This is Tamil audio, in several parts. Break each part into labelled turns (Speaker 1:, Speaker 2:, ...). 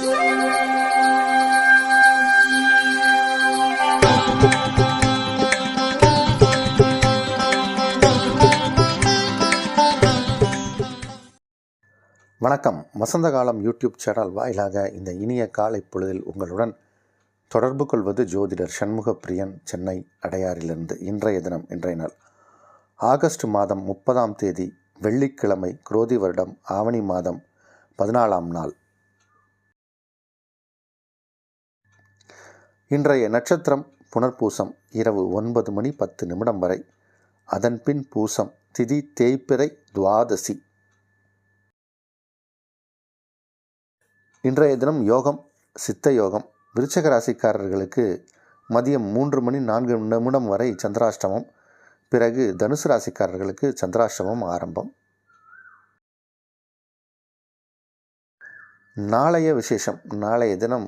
Speaker 1: வணக்கம். வசந்த காலம் யூடியூப் சேனல் வாயிலாக இந்த இனிய காலை பொழுதில் உங்களுடன் தொடர்பு கொள்வது ஜோதிடர் சண்முகப்பிரியன், சென்னை அடையாறிலிருந்து. இன்றைய நாள் ஆகஸ்ட் மாதம் 30ஆம் தேதி வெள்ளிக்கிழமை, குரோதி வருடம் ஆவணி மாதம் 14ஆம் நாள். இன்றைய நட்சத்திரம் புனர்பூசம், இரவு 9:10 வரை. அதன்பின் பூசம், திதி தேய்பிறை, துவாதசி. இன்றைய தினம் யோகம் சித்த யோகம். விருச்சிக ராசிக்காரர்களுக்கு மதியம் 3:04 வரை சந்திராஷ்டமம். பிறகு தனுசு ராசிக்காரர்களுக்கு சந்திராஷ்டமம் ஆரம்பம். நாளைய விசேஷம். நாளைய தினம்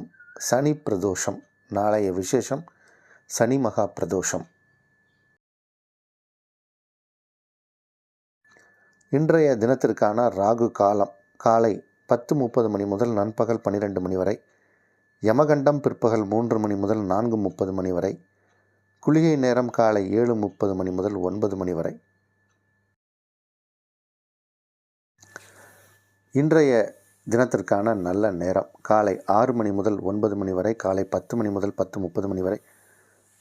Speaker 1: சனி பிரதோஷம். நாளைய விசேஷம் சனி மகா பிரதோஷம். இன்றைய தினத்திற்கான ராகு காலம் காலை 10:30 முதல் நண்பகல் 12 வரை. யமகண்டம் பிற்பகல் 3 முதல் 4:30 வரை. குளிகை நேரம் காலை 7:30 முதல் 9 வரை. இன்றைய தினத்திற்கான நல்ல நேரம் காலை 6 முதல் 9 வரை, காலை 10 முதல் 10:30 வரை,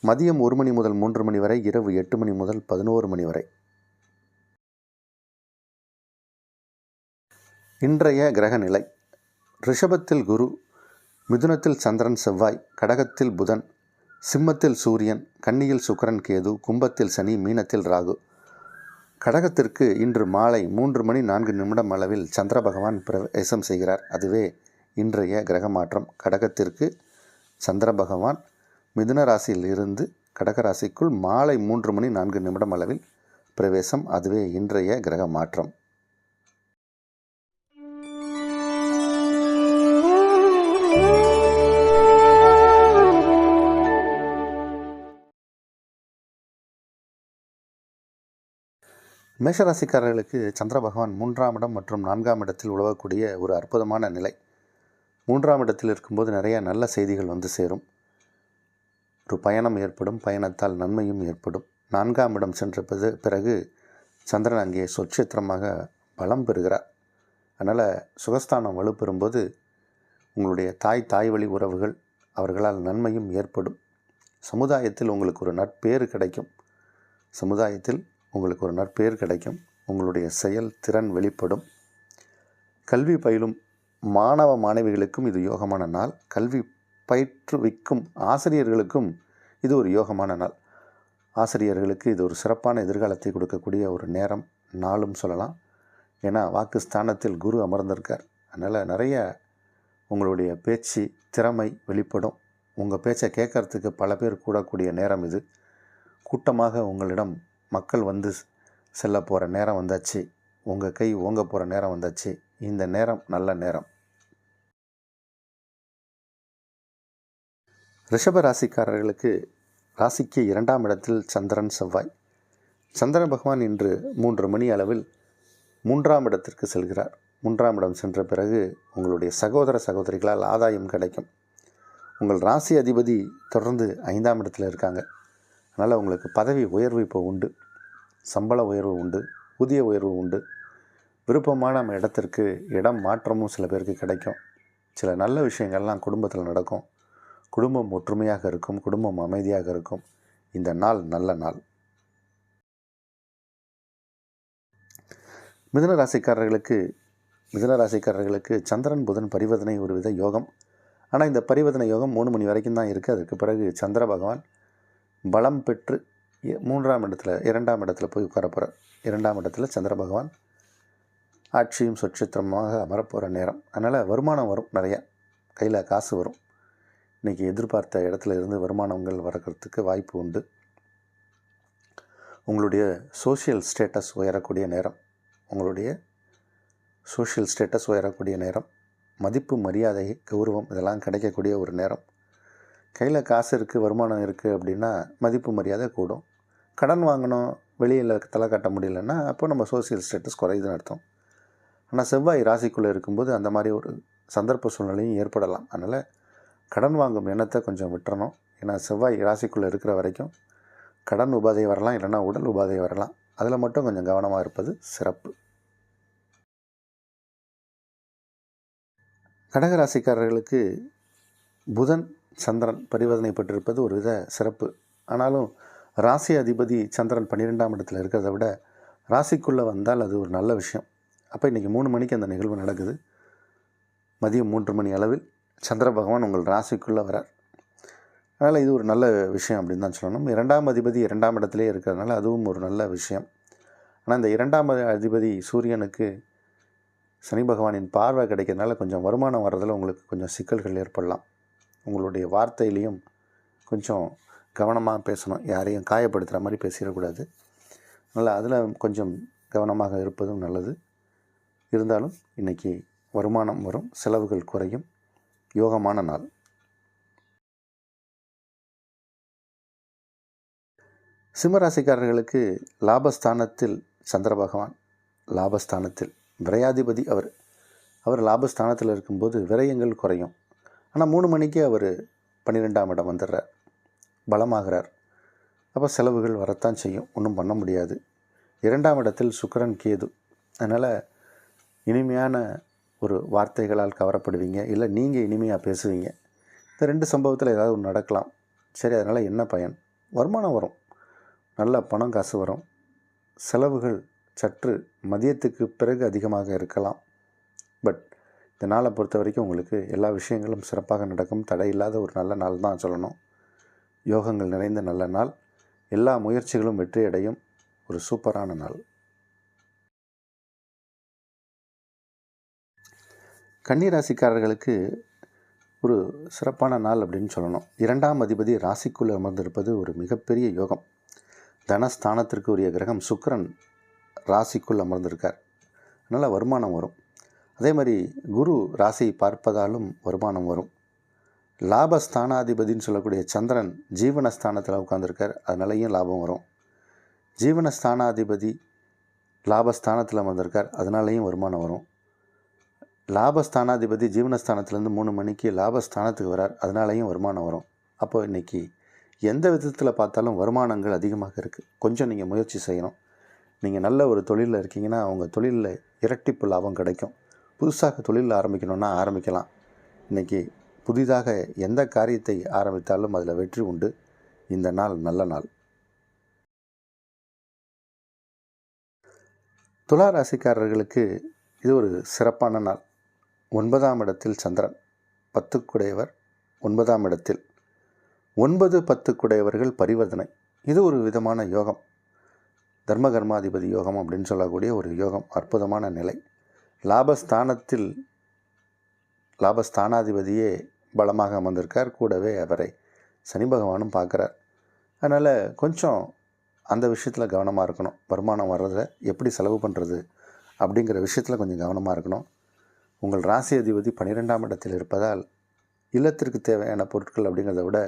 Speaker 1: மதியம் 1 முதல் 3 வரை, இரவு 8 முதல் 11 வரை. இன்றைய கிரக நிலை: ரிஷபத்தில் குரு, மிதுனத்தில் சந்திரன் செவ்வாய், கடகத்தில் புதன், சிம்மத்தில் சூரியன், கன்னியில் சுக்கிரன் கேது, கும்பத்தில் சனி, மீனத்தில் ராகு. கடகத்திற்கு இன்று மாலை 3:04 அளவில் சந்திர பகவான் பிரவேசம் செய்கிறார். அதுவே இன்றைய கிரக மாற்றம். கடகத்திற்கு சந்திர பகவான் மிதுன ராசியில் இருந்து கடகராசிக்குள் மாலை 3:04 அளவில் பிரவேசம். அதுவே இன்றைய கிரக மாற்றம். மேஷராசிக்காரர்களுக்கு சந்திர பகவான் 3ஆம் இடம் மற்றும் 4ஆம் இடத்தில் உழவக்கூடிய ஒரு அற்புதமான நிலை. 3ஆம் இடத்தில் இருக்கும்போது நிறைய நல்ல செய்திகள் வந்து சேரும். ஒரு பயணம் ஏற்படும். பயணத்தால் நன்மையும் ஏற்படும். 4ஆம் இடம் சென்ற பிறகு சந்திரன் அங்கே சொட்சத்திரமாக பலம் பெறுகிறார். அதனால் சுகஸ்தானம் வலுப்பெறும்போது உங்களுடைய தாய் வழி உறவுகள், அவர்களால் நன்மையும் ஏற்படும். சமுதாயத்தில் உங்களுக்கு ஒரு நற்பேறு கிடைக்கும். உங்களுடைய செயல் திறன் வெளிப்படும். கல்வி பயிலும் மாணவ மாணவிகளுக்கும் இது யோகமான நாள். கல்வி பயிற்றுவிக்கும் ஆசிரியர்களுக்கும் இது ஒரு யோகமான நாள். ஆசிரியர்களுக்கு இது ஒரு சிறப்பான எதிர்காலத்தை கொடுக்கக்கூடிய ஒரு நேரம், நாளும் சொல்லலாம். ஏன்னா வாக்குஸ்தானத்தில் குரு அமர்ந்திருக்கார். அதனால் நிறைய உங்களுடைய பேச்சு திறமை வெளிப்படும். உங்கள் பேச்சை கேட்கறதுக்கு பல பேர் கூடக்கூடிய நேரம் இது. கூட்டமாக உங்களிடம் மக்கள் வந்து செல்ல போகிற நேரம் வந்தாச்சு. உங்கள் கை ஓங்க போகிற நேரம் வந்தாச்சு. இந்த நேரம் நல்ல நேரம். ரிஷப ராசிக்காரர்களுக்கு ராசிக்கு 2ஆம் இடத்தில் சந்திரன் செவ்வாய். சந்திரன் பகவான் இன்று 3 அளவில் 3ஆம் இடத்திற்கு செல்கிறார். 3ஆம் இடம் சென்ற பிறகு உங்களுடைய சகோதர சகோதரிகளால் ஆதாயம் கிடைக்கும். உங்கள் ராசி அதிபதி தொடர்ந்து 5ஆம் இடத்தில் இருக்காங்க. அதனால் உங்களுக்கு பதவி உயர்வு இப்போ உண்டு. சம்பள உயர்வு உண்டு. ஊதிய உயர்வு உண்டு. விருப்பமான நம்ம இடத்திற்கு இடம் மாற்றமும் சில பேருக்கு கிடைக்கும். சில நல்ல விஷயங்கள்லாம் குடும்பத்தில் நடக்கும். குடும்பம் ஒற்றுமையாக இருக்கும். குடும்பம் அமைதியாக இருக்கும். இந்த நாள் நல்ல நாள். மிதுன ராசிக்காரர்களுக்கு சந்திரன் புதன் பரிவர்த்தனை ஒரு வித யோகம். ஆனால் இந்த பரிவர்த்தனை யோகம் 3 மணி வரைக்கும் தான் இருக்குது. அதுக்கு பிறகு சந்திர பகவான் பலம் பெற்று 2ஆம் இடத்துல போய் உட்கார போகிறார். 2ஆம் இடத்துல சந்திர பகவான் ஆட்சியும் சொட்சத்திரமாக அமரப்போகிற நேரம். அதனால் வருமானம் வரும். நிறையா கையில் காசு வரும். இன்றைக்கி எதிர்பார்த்த இடத்துல இருந்து வருமானங்கள் வரக்கிறதுக்கு வாய்ப்பு உண்டு. உங்களுடைய சோஷியல் ஸ்டேட்டஸ் உயரக்கூடிய நேரம். மதிப்பு, மரியாதை, கௌரவம் இதெல்லாம் கிடைக்கக்கூடிய ஒரு நேரம். கையில் காசு இருக்குது, வருமானம் இருக்குது அப்படின்னா மதிப்பு மரியாதை கூடும். கடன் வாங்கணும், வெளியில் தலை காட்ட முடியலன்னா அப்போ நம்ம சோசியல் ஸ்டேட்டஸ் குறையுதுன்னு அர்த்தம். ஆனால் செவ்வாய் ராசிக்குள்ளே இருக்கும்போது அந்த மாதிரி ஒரு சந்தர்ப்ப சூழ்நிலையும் ஏற்படலாம். அதனால் கடன் வாங்கும் எண்ணத்தை கொஞ்சம் விட்டுறணும். ஏன்னா செவ்வாய் ராசிக்குள்ளே இருக்கிற வரைக்கும் கடன் உபாதை வரலாம், இல்லைன்னா உடல் உபாதை வரலாம். அதில் மட்டும் கொஞ்சம் கவனமாக இருப்பது சிறப்பு. கடகராசிக்காரர்களுக்கு புதன் சந்திரன் பரிவர்த்தனை பெற்றிருப்பது ஒரு வித சிறப்பு. ஆனாலும் ராசி அதிபதி சந்திரன் 12ஆம் இடத்துல இருக்கிறத விட ராசிக்குள்ளே வந்தால் அது ஒரு நல்ல விஷயம். அப்போ இன்றைக்கி 3 மணிக்கு அந்த நிகழ்வு நடக்குது. மதியம் 3 மணி அளவில் சந்திர பகவான் உங்கள் ராசிக்குள்ளே வரார். அதனால் இது ஒரு நல்ல விஷயம் அப்படின்னு தான் சொல்லணும். 2ஆம் அதிபதி 2ஆம் இடத்துலேயே இருக்கிறதுனால அதுவும் ஒரு நல்ல விஷயம். ஆனால் இந்த 2ஆம் அதிபதி சூரியனுக்கு சனி பகவானின் பார்வை கிடைக்கிறதுனால கொஞ்சம் வருமானம் வர்றதில் உங்களுக்கு கொஞ்சம் சிக்கல்கள் ஏற்படலாம். உங்களுடைய வார்த்தையிலையும் கொஞ்சம் கவனமாக பேசணும். யாரையும் காயப்படுத்துகிற மாதிரி பேசிடக்கூடாது. அதனால் அதில் கொஞ்சம் கவனமாக இருப்பதும் நல்லது. இருந்தாலும் இன்றைக்கி வருமானம் வரும், செலவுகள் குறையும். யோகமான நாள். சிம்மராசிக்காரர்களுக்கு லாபஸ்தானத்தில் சந்திர பகவான், லாபஸ்தானத்தில் விரையாதிபதி அவர் லாபஸ்தானத்தில் இருக்கும்போது விரயங்கள் குறையும். ஆனால் 3 மணிக்கு அவர் 12ஆம் இடம் வந்துடுறார், பலமாகிறார். அப்போ செலவுகள் வரத்தான் செய்யும், ஒன்றும் பண்ண முடியாது. 2ஆம் இடத்தில் சுக்கிரன் கேது. அதனால் இனிமையான ஒரு வார்த்தைகளால் கவரப்படுவீங்க, இல்லை நீங்கள் இனிமையாக பேசுவீங்க. இந்த 2 சம்பவத்தில் ஏதாவது ஒன்று நடக்கலாம். சரி, அதனால் என்ன பயன்? வருமானம் வரும், நல்ல பணம் காசு வரும். செலவுகள் சற்று மதியத்துக்கு பிறகு அதிகமாக இருக்கலாம். பட் இந்த நாளை பொறுத்த வரைக்கும் உங்களுக்கு எல்லா விஷயங்களும் சிறப்பாக நடக்கும். தடையில்லாத ஒரு நல்ல நாள் தான் சொல்லணும். யோகங்கள் நிறைந்த நல்ல நாள். எல்லா முயற்சிகளும் வெற்றியடையும் ஒரு சூப்பரான நாள். கன்னிராசிக்காரர்களுக்கு ஒரு சிறப்பான நாள் அப்படின்னு சொல்லணும். 2ஆம் அதிபதி ராசிக்குள் அமர்ந்திருப்பது ஒரு மிகப்பெரிய யோகம். தனஸ்தானத்திற்கு உரிய கிரகம் சுக்கிரன் ராசிக்குள் அமர்ந்திருக்கார். அதனால் வருமானம் வரும். அதே மாதிரி குரு ராசியை பார்ப்பதாலும் வருமானம் வரும். லாபஸ்தானாதிபதினு சொல்லக்கூடிய சந்திரன் ஜீவனஸ்தானத்தில் உட்கார்ந்துருக்கார், அதனாலேயும் லாபம் வரும். ஜீவனஸ்தானாதிபதி லாபஸ்தானத்தில் அமர்ந்திருக்கார், அதனாலேயும் வருமானம் வரும். லாபஸ்தானாதிபதி ஜீவனஸ்தானத்துலேருந்து 3 மணிக்கு லாபஸ்தானத்துக்கு வரார், அதனாலேயும் வருமானம் வரும். அப்போ இன்றைக்கி எந்த விதத்தில் பார்த்தாலும் வருமானங்கள் அதிகமாக இருக்குது. கொஞ்சம் நீங்கள் முயற்சி செய்யணும். நீங்கள் நல்ல ஒரு தொழிலில் இருக்கீங்கன்னா உங்கள் தொழிலில் இரட்டிப்பு லாபம் கிடைக்கும். புதுசாக தொழில் ஆரம்பிக்கணுன்னா ஆரம்பிக்கலாம். இன்றைக்கி புதிதாக எந்த காரியத்தை ஆரம்பித்தாலும் அதில் வெற்றி உண்டு. இந்த நாள் நல்ல நாள். துலா ராசிக்காரர்களுக்கு இது ஒரு சிறப்பான நாள். 9ஆம் இடத்தில் சந்திரன், 10க்குடையவர் 9ஆம் இடத்தில். 9, 10க்குடையவர்கள் பரிவர்த்தனை. இது ஒரு விதமான யோகம். தர்ம கர்மாதிபதி யோகம் அப்படின்னு சொல்லக்கூடிய ஒரு யோகம், அற்புதமான நிலை. லாபஸ்தானாதிபதியே பலமாக அமர்ந்திருக்கார், கூடவே அவரை சனி பகவானும் பார்க்குறார். அதனால் கொஞ்சம் அந்த விஷயத்தில் கவனமாக இருக்கணும். வருமானம் வர்றதை எப்படி செலவு பண்ணுறது அப்படிங்கிற விஷயத்தில் கொஞ்சம் கவனமாக இருக்கணும். உங்கள் ராசி அதிபதி 12ஆம் இடத்தில் இருப்பதால் இல்லத்திற்கு தேவையான பொருட்கள் அப்படிங்கிறத விட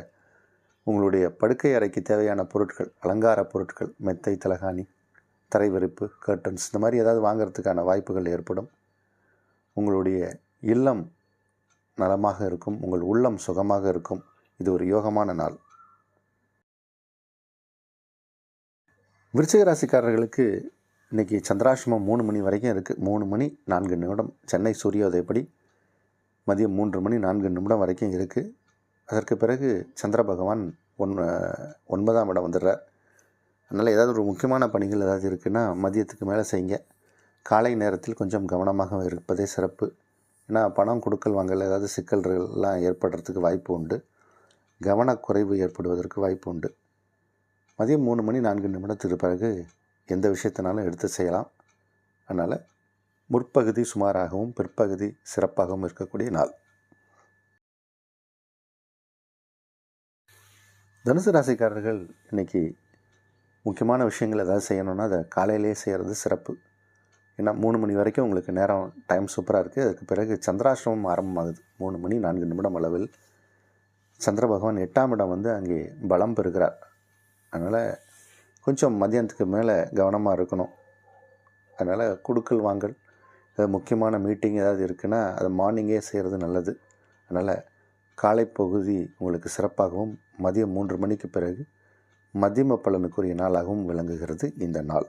Speaker 1: உங்களுடைய படுக்கை அறைக்கு தேவையான பொருட்கள், அலங்கார பொருட்கள், மெத்தை, தலகாணி, தரை விரிப்பு, கர்டன்ஸ், இந்த மாதிரி ஏதாவது வாங்கிறதுக்கான வாய்ப்புகள் ஏற்படும். உங்களுடைய இல்லம் நலமாக இருக்கும், உங்கள் உள்ளம் சுகமாக இருக்கும். இது ஒரு யோகமான நாள். விருச்சிக ராசிக்காரர்களுக்கு இன்றைக்கி சந்திராஷ்டமம் 3 மணி வரைக்கும் இருக்குது. 3 மணி 4 நிமிடம் சென்னை சூரியோதயப்படி மதியம் 3 மணி 4 நிமிடம் வரைக்கும் இருக்குது. அதற்கு பிறகு சந்திர பகவான் 9ஆம் இடம் வந்துடுறார். அதனால் ஏதாவது ஒரு முக்கியமான பணிகள் ஏதாவது இருக்குன்னா மதியத்துக்கு மேலே செய்யுங்க. காலை நேரத்தில் கொஞ்சம் கவனமாக இருப்பதே சிறப்பு. ஏன்னா பணம் கொடுக்கல் வாங்கல் ஏதாவது சிக்கல்கள்லாம் ஏற்படுறதுக்கு வாய்ப்பு உண்டு. கவனக்குறைவு ஏற்படுவதற்கு வாய்ப்பு உண்டு. மதியம் 3 மணி 4 நிமிடத்துக்கு பிறகு எந்த விஷயத்தினாலும் எடுத்து செய்யலாம். அதனால் முற்பகுதி சுமாராகவும் பிற்பகுதி சிறப்பாகவும் இருக்கக்கூடிய நாள். தனுசு ராசிக்காரர்கள் இன்றைக்கி முக்கியமான விஷயங்கள் ஏதாவது செய்யணுன்னா அதை காலையிலே செய்கிறது சிறப்பு. ஏன்னா 3 மணி வரைக்கும் உங்களுக்கு நேரம் டைம் சூப்பராக இருக்குது. அதுக்கு பிறகு சந்திராஷ்டமம் ஆரம்பமாகுது. 3 மணி 4 நிமிடம் அளவில் சந்திர பகவான் 8ஆம் இடம் வந்து அங்கே பலம் பெறுகிறார். அதனால் கொஞ்சம் மதியானத்துக்கு மேலே கவனமாக இருக்கணும். அதனால் கொடுக்கல் வாங்கல் முக்கியமான மீட்டிங் ஏதாவது இருக்குன்னா அதை மார்னிங்கே செய்கிறது நல்லது. அதனால் காலை பகுதி உங்களுக்கு சிறப்பாகவும் மதியம் 3 மணிக்கு பிறகு மத்தியம பலனுக்குரிய நாளாகவும் விளங்குகிறது இந்த நாள்.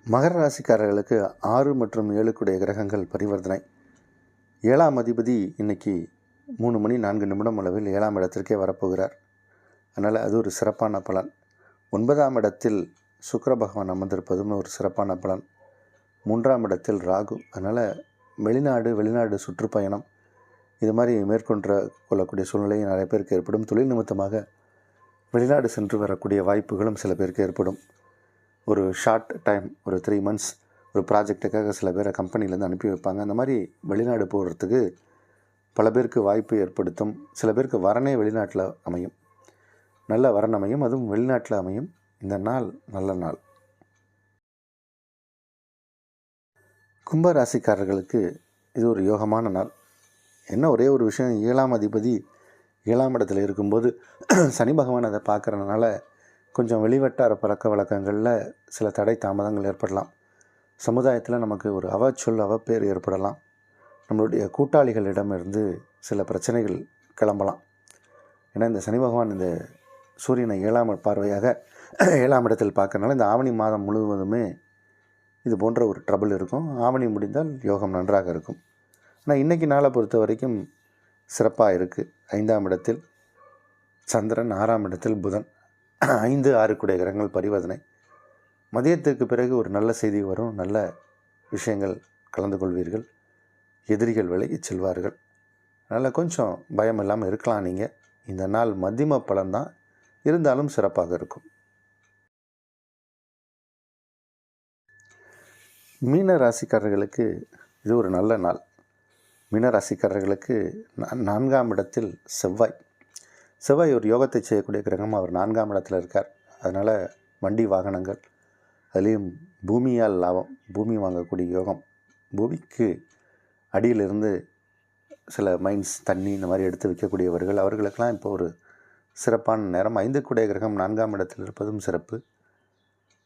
Speaker 1: மகர ராசிக்காரர்களுக்கு 6 மற்றும் 7 கிரகங்கள் பரிவர்த்தனை. 7ஆம் அதிபதி இன்னைக்கு 3 மணி 4 நிமிடம் அளவில் 7ஆம் இடத்திற்கே வரப்போகிறார். அதனால் அது ஒரு சிறப்பான பலன். 9ஆம் இடத்தில் சுக்கிர பகவான் அமர்ந்திருப்பதும் ஒரு சிறப்பான பலன். 3ஆம் இடத்தில் ராகு. அதனால் வெளிநாடு சுற்றுப்பயணம் இது மாதிரி கொள்ளக்கூடிய சூழ்நிலை நிறைய பேருக்கு ஏற்படும். தொழில் நிமித்தமாக வெளிநாடு சென்று வரக்கூடிய வாய்ப்புகளும் சில பேருக்கு ஏற்படும். ஒரு ஷார்ட் டைம், ஒரு 3 months ஒரு ப்ராஜெக்டுக்காக சில பேரை கம்பெனிலேருந்து அனுப்பி வைப்பாங்க. அந்த மாதிரி வெளிநாடு போகிறதுக்கு பல பேருக்கு வாய்ப்பு ஏற்படுத்தும். சில பேருக்கு வரனே வெளிநாட்டில் அமையும். நல்ல வரன் அமையும், அதுவும் வெளிநாட்டில் அமையும். இந்த நாள் நல்ல நாள். கும்ப ராசிக்காரர்களுக்கு இது ஒரு யோகமான நாள். என்ன ஒரே ஒரு விஷயம், 7ஆம் அதிபதி 7ஆம் இடத்துல இருக்கும்போது சனி பகவான் அதை பார்க்குறதுனால கொஞ்சம் வெளிவட்டார பழக்க வழக்கங்களில் சில தடை தாமதங்கள் ஏற்படலாம். சமுதாயத்தில் நமக்கு ஒரு அவப்பேர் ஏற்படலாம். நம்மளுடைய கூட்டாளிகளிடமிருந்து சில பிரச்சனைகள் கிளம்பலாம். ஏன்னா இந்த சனி பகவான் இந்த சூரியனை 7ஆம் பார்வையாக 7ஆம் இடத்தில் பார்க்கறனால இந்த ஆவணி மாதம் முழுவதுமே இது போன்ற ஒரு ட்ரபிள் இருக்கும். ஆவணி முடிந்தால் யோகம் நன்றாக இருக்கும். ஆனால் இன்றைக்கி நாளை பொறுத்த வரைக்கும் சிறப்பாக இருக்குது. 5ஆம் இடத்தில் சந்திரன், 6ஆம் இடத்தில் புதன், 5, 6 கிரகங்கள் பரிவர்த்தனை. மதியத்துக்கு பிறகு ஒரு நல்ல செய்தி வரும். நல்ல விஷயங்கள் கலந்து கொள்வீர்கள். எதிரிகள் விலகிச் செல்வார்கள். அதனால் கொஞ்சம் பயம் இல்லாமல் இருக்கலாம். நீங்கள் இந்த நாள் மத்தியம பலன்தான், இருந்தாலும் சிறப்பாக இருக்கும். மீன ராசிக்காரர்களுக்கு இது ஒரு நல்ல நாள். மீன ராசிக்காரர்களுக்கு 4ஆம் இடத்தில் செவ்வாய் ஒரு யோகத்தை செய்யக்கூடிய கிரகம். அவர் 4ஆம் இடத்தில் இருக்கார். அதனால் வண்டி வாகனங்கள், அதுலேயும் பூமியால் லாபம், பூமி வாங்கக்கூடிய யோகம். பூமிக்கு அடியிலிருந்து சில மைன்ஸ், தண்ணி இந்த மாதிரி எடுத்து வைக்கக்கூடியவர்கள், அவர்களுக்கெல்லாம் இப்போ ஒரு சிறப்பான நேரம். 5 கிரகம் 4ஆம் இடத்தில் இருப்பதும் சிறப்பு.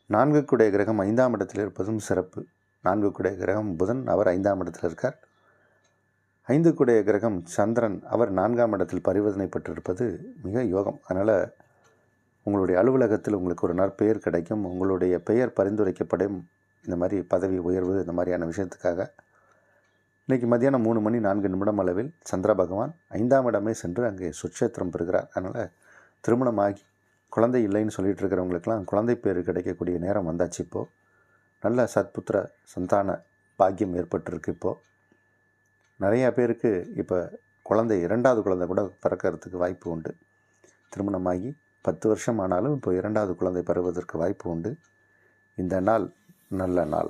Speaker 1: 4 கிரகம் 5ஆம் இடத்தில் இருப்பதும் சிறப்பு. 4 கிரகம் புதன், அவர் 5ஆம் இடத்தில் இருக்கார். 5 கிரகம் சந்திரன், அவர் 4ஆம் இடத்தில் பரிவர்த்தனை பெற்றிருப்பது மிக யோகம். அதனால் உங்களுடைய அலுவலகத்தில் உங்களுக்கு ஒரு நற்பெயர் கிடைக்கும். உங்களுடைய பெயர் பரிந்துரைக்கப்படும். இந்த மாதிரி பதவி உயர்வு இந்த மாதிரியான விஷயத்துக்காக இன்றைக்கி மத்தியானம் 3 மணி 4 நிமிடம் அளவில் சந்திர பகவான் 5ஆம் இடமே சென்று அங்கே சுட்சேத்திரம் பெறுகிறார். அதனால் திருமணமாகி குழந்தை இல்லைன்னு சொல்லிகிட்டு இருக்கிறவங்களுக்கெல்லாம் குழந்தை பேர் கிடைக்கக்கூடிய நேரம் வந்தாச்சு. இப்போது நல்ல சத்புத்திர சந்தான பாக்கியம் ஏற்பட்டிருக்கு. இப்போது நிறையா பேருக்கு இப்போ 2வது குழந்தை கூட பிறக்கிறதுக்கு வாய்ப்பு உண்டு. திருமணமாகி 10 வருஷம் ஆனாலும் இப்போ 2வது குழந்தை பெறுவதற்கு வாய்ப்பு உண்டு. இந்த நாள் நல்ல நாள்.